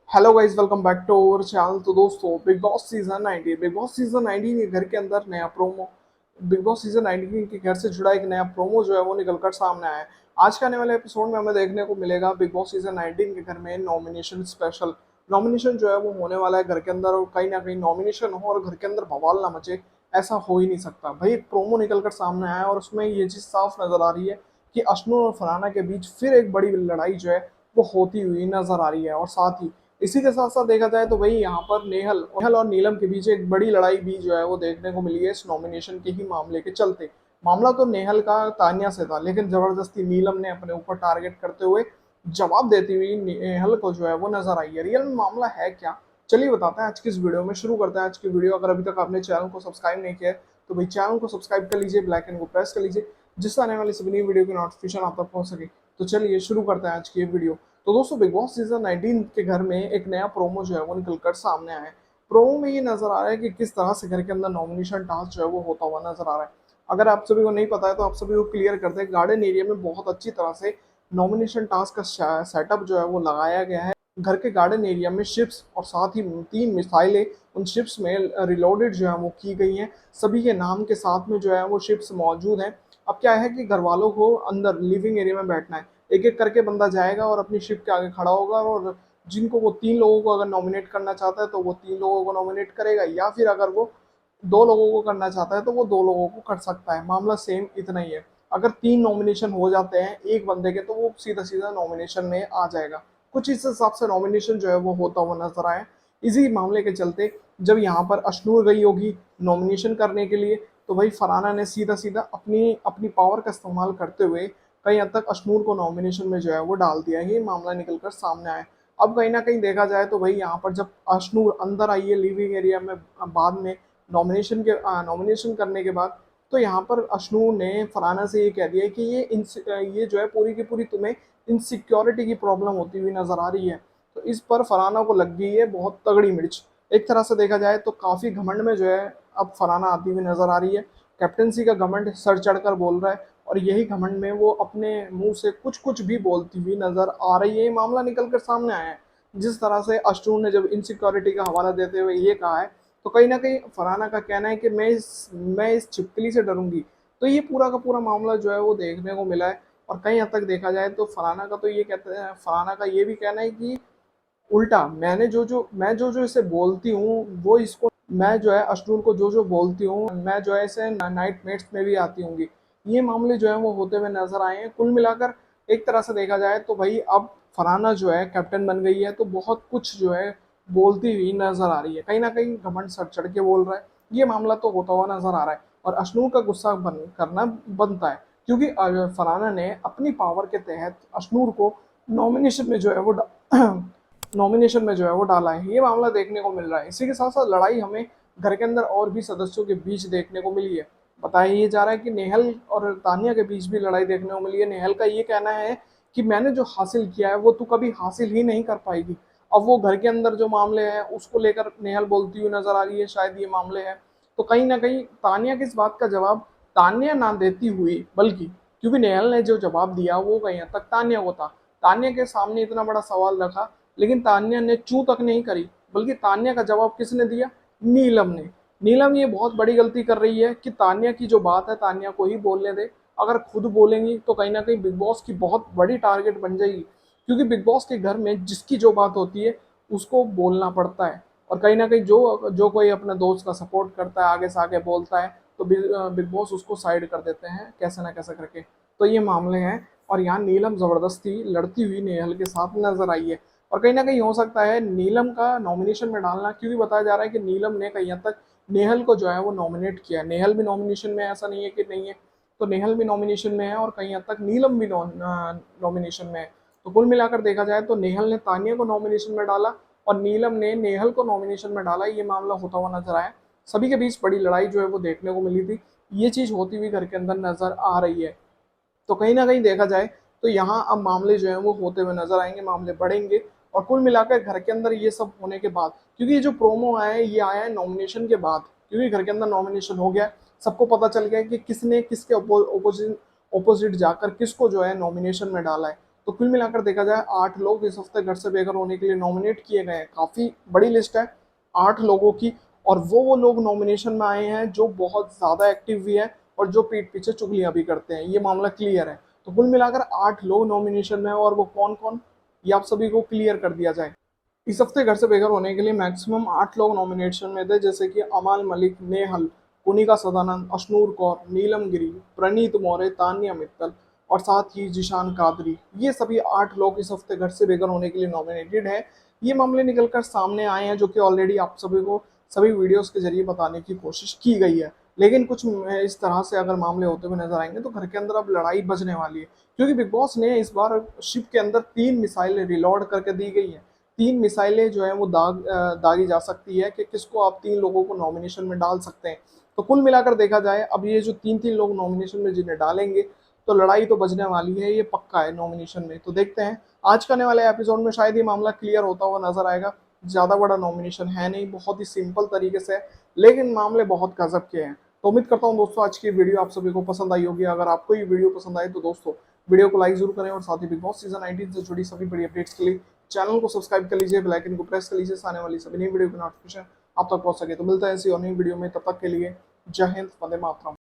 Hello guys, welcome back to our channel. तो दोस्तों, big boss season 19 के घर के अंदर नया प्रोमो, बिग बॉस सीजन 19 के घर से जुड़ा एक नया प्रोमो जो है वो निकलकर सामने आया है। आज के आने वाले एपिसोड में हमें देखने को मिलेगा बिग बॉस सीजन 19 के घर में नॉमिनेशन स्पेशल। नॉमिनेशन जो है वो होने वाला है घर के अंदर, और कहीं ना कहीं नॉमिनेशन हो और घर के अंदर बवाल ना मचे, ऐसा हो ही नहीं सकता भाई। एक प्रोमो निकलकर सामने आया है और उसमें ये चीज साफ नजर आ रही है कि अश्नू और फरहाना के बीच फिर एक बड़ी लड़ाई जो है वो होती हुई नजर आ रही है। और साथ ही इसी के साथ साथ देखा जाए तो वही यहाँ पर नेहल और नीलम के बीच एक बड़ी लड़ाई भी जो है वो देखने को मिली है इस नॉमिनेशन के ही मामले के चलते। मामला तो नेहल का तान्या से था, लेकिन जबरदस्ती नीलम ने अपने ऊपर टारगेट करते हुए जवाब देती हुई नेहल को जो है वो नजर आई है। रियल में मामला है क्या, चलिए बताते हैं आज की इस वीडियो में। शुरू करते हैं आज की वीडियो। अगर अभी तक आपने चैनल को सब्सक्राइब नहीं किया है तो भाई चैनल को सब्सक्राइब कर लीजिए, ब्लैक एंड को प्रेस कर लीजिए, जिससे आने वाली सभी वीडियो की नोटिफिकेशन आप तक पहुंच सके। तो चलिए शुरू करते हैं आज की ये वीडियो। तो दोस्तों, बिग बॉस सीजन 19 के घर में एक नया प्रोमो जो है वो निकलकर सामने आया है। प्रोमो में ये नजर आ रहा है कि किस तरह से घर के अंदर नॉमिनेशन टास्क जो है वो होता हुआ नजर आ रहा है। अगर आप सभी को नहीं पता है तो आप सभी को क्लियर करते हैं। गार्डन एरिया में बहुत अच्छी तरह से नॉमिनेशन टास्क का सेटअप जो है वो लगाया गया है। घर के गार्डन एरिया में शिप्स और साथ ही 3 मिसाइलें उन शिप्स में रिलोडेड जो है वो की गई हैं। सभी के नाम के साथ में जो है वो शिप्स मौजूद हैं। अब क्या है कि घर वालों को अंदर लिविंग एरिया में बैठना है। एक एक करके बंदा जाएगा और अपनी शिप के आगे खड़ा होगा, और जिनको वो 3 लोगों को अगर नॉमिनेट करना चाहता है तो वो 3 लोगों को नॉमिनेट करेगा, या फिर अगर वो 2 लोगों को करना चाहता है तो वो 2 लोगों को कर सकता है। मामला सेम इतना ही है। अगर 3 नॉमिनेशन हो जाते हैं एक बंदे के तो वो सीधा सीधा नॉमिनेशन में आ जाएगा। कुछ इस हिसाब से नॉमिनेशन जो है वो होता हुआ नजर आया। इसी मामले के चलते जब यहाँ पर अश्नूर गई होगी नॉमिनेशन करने के लिए, तो भाई फरहाना ने सीधा सीधा अपनी अपनी पावर का इस्तेमाल करते हुए कहीं हद तक अश्नूर को नॉमिनेशन में जो है वो डाल दिया। ये मामला निकलकर सामने आया। अब कहीं ना कहीं देखा जाए तो भाई यहाँ पर जब अश्नूर अंदर आई है लिविंग एरिया में बाद में नॉमिनेशन करने के बाद, तो यहाँ पर अश्नूर ने फरहाना से ये कह दिया कि ये जो है पूरी की पूरी तुम्हें इनसिक्योरिटी की प्रॉब्लम होती हुई नजर आ रही है। तो इस पर फरहाना को लग गई है बहुत तगड़ी मिर्च। एक तरह से देखा जाए तो काफी घमंड में जो है अब फरहाना आती हुई नजर आ रही है। कैप्टनसी का घमंड सर चढ़कर बोल रहा है, और यही घमंड में वो अपने मुंह से कुछ कुछ भी बोलती हुई नजर आ रही है। ये मामला निकल कर सामने आया है। जिस तरह से अश्नूर ने जब इनसिक्योरिटी का हवाला देते हुए ये कहा है, तो कहीं ना कहीं फरहाना का कहना है कि मैं इस छिपकली से डरूंगी। तो ये पूरा का पूरा मामला जो है वो देखने को मिला है। और कहीं हद तक देखा जाए तो फरहाना का ये भी कहना है कि उल्टा मैं जो जो इसे बोलती हूँ वो इसको, मैं जो है अश्नूर को जो जो बोलती हूँ, मैं जो है इसे नाइट मेट्स में भी आती होंगी। ये मामले जो है वो होते हुए नजर आए हैं। कुल मिलाकर एक तरह से देखा जाए तो भाई अब फरहाना जो है कैप्टन बन गई है, तो बहुत कुछ जो है बोलती हुई नजर आ रही है। कहीं ना कहीं घमंड सर चढ़ के बोल रहा है। ये मामला तो होता हुआ नजर आ रहा है, और अश्नूर का गुस्सा करना बनता है, क्योंकि फरहाना ने अपनी पावर के तहत अश्नूर को नॉमिनेशन में जो है वो नॉमिनेशन में जो है वो डाला है। ये मामला देखने को मिल रहा है। इसी के साथ साथ लड़ाई हमें घर के अंदर और भी सदस्यों के बीच देखने को मिली है। बताया ये जा रहा है कि नेहल और तानिया के बीच भी लड़ाई देखने को मिली है। नेहल का ये कहना है कि मैंने जो हासिल किया है वो तू कभी हासिल ही नहीं कर पाएगी। अब वो घर के अंदर जो मामले हैं उसको लेकर नेहल बोलती हुई नजर आ रही है, शायद ये मामले हैं। तो कहीं ना कहीं तानिया की इस बात का जवाब तानिया ना देती हुई, बल्कि क्योंकि नेहल ने जो जवाब दिया वो कहीं हद तक तानिया को था, तानिया के सामने इतना बड़ा सवाल रखा, लेकिन तान्या ने चू तक नहीं करी, बल्कि तान्या का जवाब किसने दिया? नीलम ने। नीलम ये बहुत बड़ी गलती कर रही है कि तान्या की जो बात है तान्या को ही बोलने दे। अगर खुद बोलेंगी तो कहीं ना कहीं बिग बॉस की बहुत बड़ी टारगेट बन जाएगी, क्योंकि बिग बॉस के घर में जिसकी जो बात होती है उसको बोलना पड़ता है। और कहीं ना कहीं जो जो कोई अपने दोस्त का सपोर्ट करता है, आगे से आगे बोलता है, तो बिग बॉस उसको साइड कर देते हैं कैसे ना कैसे करके। तो ये मामले हैं, और यहाँ नीलम जबरदस्ती लड़ती हुई नेहल के साथ नजर आई है। और कहीं ना कहीं हो सकता है नीलम का नॉमिनेशन में डालना, क्योंकि बताया जा रहा है कि नीलम ने कहीं हद तक नेहल को जो है वो नॉमिनेट किया है। नेहल भी नॉमिनेशन में है, ऐसा नहीं है कि नहीं है। तो नेहल भी नॉमिनेशन में है और कहीं हद तक नीलम भी नॉमिनेशन में है। तो कुल मिलाकर देखा जाए तो नेहल ने तानिया को नॉमिनेशन में डाला और नीलम ने नेहल को नॉमिनेशन में डाला। ये मामला होता हुआ नजर आया। सभी के बीच बड़ी लड़ाई जो है वो देखने को मिली थी। ये चीज होती हुई घर के अंदर नजर आ रही है। तो कहीं ना कहीं देखा जाए तो यहाँ अब मामले जो हैं वो होते हुए नजर आएंगे, मामले बढ़ेंगे। और कुल मिलाकर घर के अंदर ये सब होने के बाद, क्योंकि ये जो प्रोमो आया है ये आया है नॉमिनेशन के बाद, क्योंकि घर के अंदर नॉमिनेशन हो गया, सबको पता चल गया कि किसने किसके ओपोजिट जाकर किसको जो है नॉमिनेशन में डाला है। तो कुल मिलाकर देखा जाए 8 लोग इस हफ्ते घर से बेघर होने के लिए नॉमिनेट किए गए हैं। काफी बड़ी लिस्ट है 8 लोगों की, और वो लोग नॉमिनेशन में आए हैं जो बहुत ज्यादा एक्टिव भी है और जो पीठ पीछे चुगलियां भी करते हैं, ये मामला क्लियर है। तो कुल मिलाकर 8 लोग नॉमिनेशन में है, और वो कौन कौन, ये आप सभी को क्लियर कर दिया जाए। इस हफ्ते घर से बेघर होने के लिए मैक्सिमम 8 लोग नॉमिनेशन में थे, जैसे कि अमाल मलिक, नेहल, कुनिका सदानंद, अशनूर कौर, नीलम गिरी, प्रणीत मौर्य, तान्या मित्तल और साथ ही जिशान कादरी। ये सभी 8 लोग इस हफ्ते घर से बेघर होने के लिए नॉमिनेटेड है। ये मामले निकलकर सामने आए हैं, जो कि ऑलरेडी आप सभी को सभी वीडियोस के जरिए बताने की कोशिश की गई है। लेकिन कुछ इस तरह से अगर मामले होते हुए नजर आएंगे तो घर के अंदर अब लड़ाई बजने वाली है, क्योंकि बिग बॉस ने इस बार शिप के अंदर 3 मिसाइलें रिलोड करके दी गई है। 3 मिसाइलें जो है वो दागी जा सकती है कि किसको आप 3 लोगों को नॉमिनेशन में डाल सकते हैं। तो कुल मिलाकर देखा जाए अब ये जो 3 लोग नॉमिनेशन में जिन्हें डालेंगे, तो लड़ाई तो बजने वाली है, ये पक्का है नॉमिनेशन में। तो देखते हैं आज का आने वाले एपिसोड में शायद ये मामला क्लियर होता हुआ नजर आएगा। ज्यादा बड़ा नॉमिनेशन है नहीं, बहुत ही सिंपल तरीके से, लेकिन मामले बहुत गजब के हैं। तो उम्मीद करता हूँ दोस्तों आज की वीडियो आप सभी को पसंद आई होगी। अगर आपको ये वीडियो पसंद आए तो दोस्तों वीडियो को लाइक जरूर करें, और साथ ही बिग बॉस सीजन 19 से जुड़ी सभी बड़ी अपडेट्स के लिए चैनल को सब्सक्राइब कर लीजिए, बेल आइकन को प्रेस कर लीजिए, आने वाली सभी नई वीडियो की नोटिफिकेशन आप तक पहुंच सके। तो मिलता है ऐसी और नई वीडियो में, तब तक के लिए जय हिंद, वंदे मातरम।